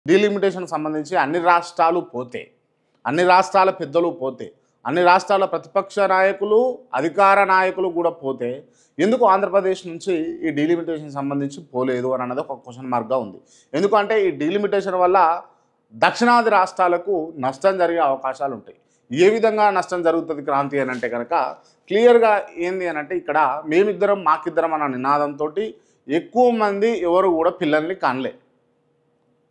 Delimitation సంబంధించి అన్ని రాష్ట్రాలు పోతే, అన్ని రాష్ట్రాల పెద్దలు పోతే, అన్ని రాష్ట్రాల ప్రతిపక్ష నాయకులు, అధికార నాయకులు కూడా పోతే ఎందుకు ఆంధ్రప్రదేశ్ నుంచి ఈ డీలిమిటేషన్ సంబంధించి పోలేదు అని అన్నది ఒక క్వశ్చన్ మార్క్గా ఉంది. ఎందుకంటే ఈ డీలిమిటేషన్ వల్ల దక్షిణాది రాష్ట్రాలకు నష్టం జరిగే అవకాశాలు ఉంటాయి. ఏ విధంగా నష్టం జరుగుతుంది క్రాంతి అని అంటే కనుక క్లియర్గా ఏంది అని అంటే ఇక్కడ మేమిద్దరం మాకిద్దరం అన్న నినాదంతో ఎక్కువ మంది ఎవరు కూడా పిల్లల్ని కనలే.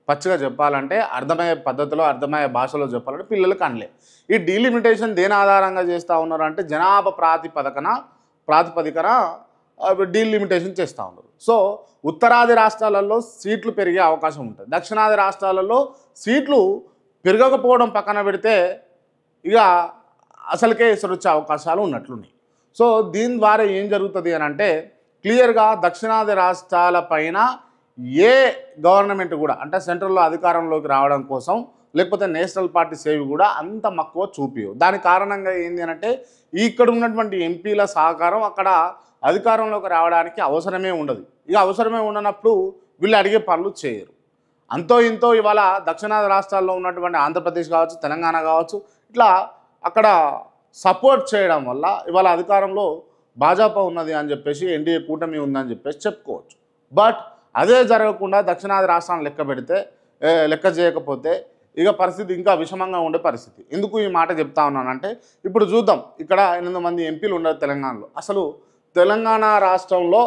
పచ్చిగా చెప్పాలంటే అర్థమయ్యే పద్ధతిలో అర్థమయ్యే భాషలో చెప్పాలంటే పిల్లలు కనలే. ఈ డీలిమిటేషన్ దేని ఆధారంగా చేస్తూ ఉన్నారు అంటే జనాభా ప్రాతిపదికన డీలిమిటేషన్ చేస్తూ ఉన్నారు. సో ఉత్తరాది రాష్ట్రాలలో సీట్లు పెరిగే అవకాశం ఉంటుంది. దక్షిణాది రాష్ట్రాలలో సీట్లు పెరగకపోవడం పక్కన పెడితే ఇక అసలుకే ఎసరు వచ్చే అవకాశాలు ఉన్నట్లున్నాయి. సో దీని ద్వారా ఏం జరుగుతుంది అని అంటే క్లియర్గా దక్షిణాది రాష్ట్రాల పైన ఏ గవర్నమెంట్ కూడా అంటే సెంట్రల్లో అధికారంలోకి రావడం కోసం లేకపోతే నేషనల్ పార్టీస్ ఏవి కూడా అంత మక్కువ చూపియవు. దానికి కారణంగా ఏంటి అని అంటే ఇక్కడ ఉన్నటువంటి ఎంపీల సహకారం అక్కడ అధికారంలోకి రావడానికి అవసరమే ఉండదు. ఇక అవసరమే ఉండనప్పుడు వీళ్ళు అడిగే పనులు చేయరు. అంతో ఇంతో ఇవాళ దక్షిణాది రాష్ట్రాల్లో ఉన్నటువంటి ఆంధ్రప్రదేశ్ కావచ్చు, తెలంగాణ కావచ్చు, ఇట్లా అక్కడ సపోర్ట్ చేయడం వల్ల ఇవాళ అధికారంలో భాజపా ఉన్నది అని చెప్పేసి ఎన్డీఏ కూటమి ఉందని చెప్పేసి చెప్పుకోవచ్చు. బట్ అదే జరగకుండా దక్షిణాది రాష్ట్రాలను లెక్క చేయకపోతే ఇక పరిస్థితి ఇంకా విషమంగా ఉండే పరిస్థితి. ఎందుకు ఈ మాట చెప్తా ఉన్నానంటే ఇప్పుడు చూద్దాం, ఇక్కడ 8 మంది ఎంపీలు ఉన్నారు తెలంగాణలో. అసలు తెలంగాణ రాష్ట్రంలో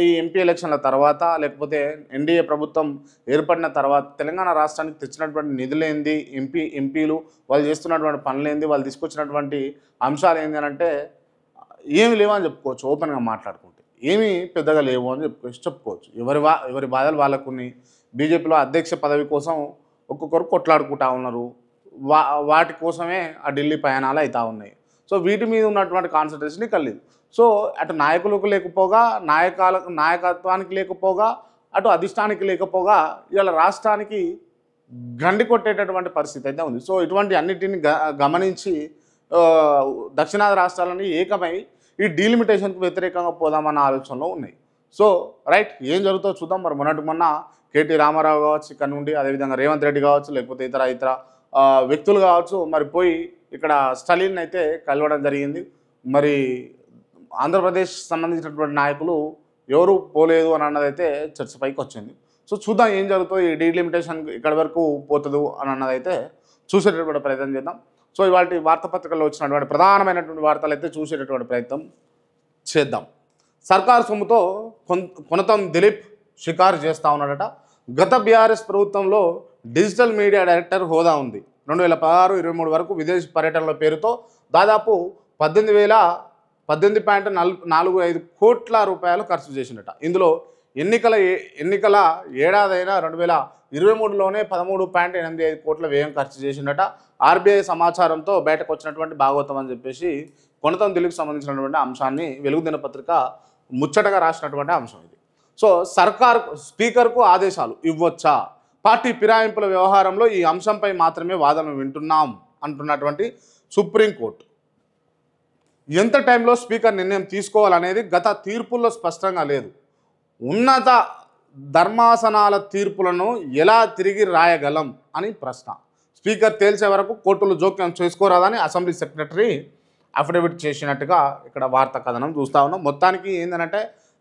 ఈ ఎంపీ ఎలక్షన్ల తర్వాత లేకపోతే ఎన్డీఏ ప్రభుత్వం ఏర్పడిన తర్వాత తెలంగాణ రాష్ట్రానికి తెచ్చినటువంటి నిధులేంది, ఎంపీలు వాళ్ళు చేస్తున్నటువంటి పనులేంది, వాళ్ళు తీసుకొచ్చినటువంటి అంశాలు ఏంది అని అంటే ఏమి లేవు అని చెప్పుకోవచ్చు. ఓపెన్గా మాట్లాడుకుంటే ఏమీ పెద్దగా లేవు అని చెప్పుకోవచ్చు. ఎవరి బాధలు వాళ్ళకుని బీజేపీలో అధ్యక్ష పదవి కోసం ఒక్కొక్కరు కొట్లాడుకుంటా ఉన్నారు. వాటి కోసమే ఆ ఢిల్లీ ప్రయాణాలు అవుతూ ఉన్నాయి. సో వీటి మీద ఉన్నటువంటి కాన్సన్ట్రేషన్ ఇక్కడ లేదు. సో అటు నాయకులకు లేకపోగా నాయకత్వానికి లేకపోగా అటు అధిష్టానికి లేకపోగా ఇవాళ రాష్ట్రానికి గండి కొట్టేటటువంటి పరిస్థితి అయితే ఉంది. సో ఇటువంటి అన్నిటిని గమనించి దక్షిణాది రాష్ట్రాలని ఏకమై ఈ డీలిమిటేషన్కు వ్యతిరేకంగా పోదామన్న ఆలోచనలో ఉన్నాయి. సో రైట్, ఏం జరుగుతుందో చూద్దాం. మరి మొన్న కేటీ రామారావు కావచ్చు ఇక్కడ నుండి, అదేవిధంగా రేవంత్ రెడ్డి కావచ్చు, లేకపోతే ఇతర వ్యక్తులు కావచ్చు, మరి పోయి ఇక్కడ స్టాలిన్ అయితే కలవడం జరిగింది. మరి ఆంధ్రప్రదేశ్ సంబంధించినటువంటి నాయకులు ఎవరు పోలేదు అని అన్నదైతే చర్చపైకి వచ్చింది. సో చూద్దాం ఏం జరుగుతుందో, ఈ డీలిమిటేషన్ ఇక్కడ వరకు పోతుందో అని అన్నదైతే చూసేటటువంటి ప్రయత్నం చేద్దాం. సో ఇవాళ వార్తాపత్రికల్లో వచ్చినటువంటి ప్రధానమైనటువంటి వార్తలు అయితే చూసేటటువంటి ప్రయత్నం చేద్దాం. సర్కారు సొమ్ముతో కొనతం దిలీప్ షికారు చేస్తూ ఉన్నాడట. గత బీఆర్ఎస్ ప్రభుత్వంలో డిజిటల్ మీడియా డైరెక్టర్ హోదా ఉంది. 2016-23 వరకు విదేశీ పర్యటనల పేరుతో దాదాపు 18.45 కోట్ల రూపాయలు ఖర్చు చేసినట. ఇందులో ఎన్నికల ఏడాదైన 2023లోనే 13.85 కోట్ల వ్యయం ఖర్చు చేసినట. ఆర్బీఐ సమాచారంతో బయటకు వచ్చినటువంటి భాగవతం అని చెప్పేసి కొనతం దిలీప్ సంబంధించినటువంటి అంశాన్ని వెలుగు దినపత్రిక ముచ్చటగా రాసినటువంటి అంశం ఇది. సో స్పీకర్కు ఆదేశాలు ఇవ్వొచ్చా? పార్టీ ఫిరాయింపుల వ్యవహారంలో ఈ అంశంపై మాత్రమే వాదనలు వింటున్నాం అంటున్నటువంటి సుప్రీంకోర్టు. ఎంత టైంలో స్పీకర్ నిర్ణయం తీసుకోవాలనేది గత తీర్పుల్లో స్పష్టంగా లేదు. ఉన్నత ధర్మాసనాల తీర్పులను ఎలా తిరిగి రాయగలం అని ప్రశ్న. స్పీకర్ తేల్చే వరకు కోర్టులు జోక్యం చేసుకోరాదని అసెంబ్లీ సెక్రటరీ అఫిడవిట్ చేసినట్టుగా ఇక్కడ వార్తా కథనం చూస్తూ ఉన్నాం. మొత్తానికి ఏంటంటే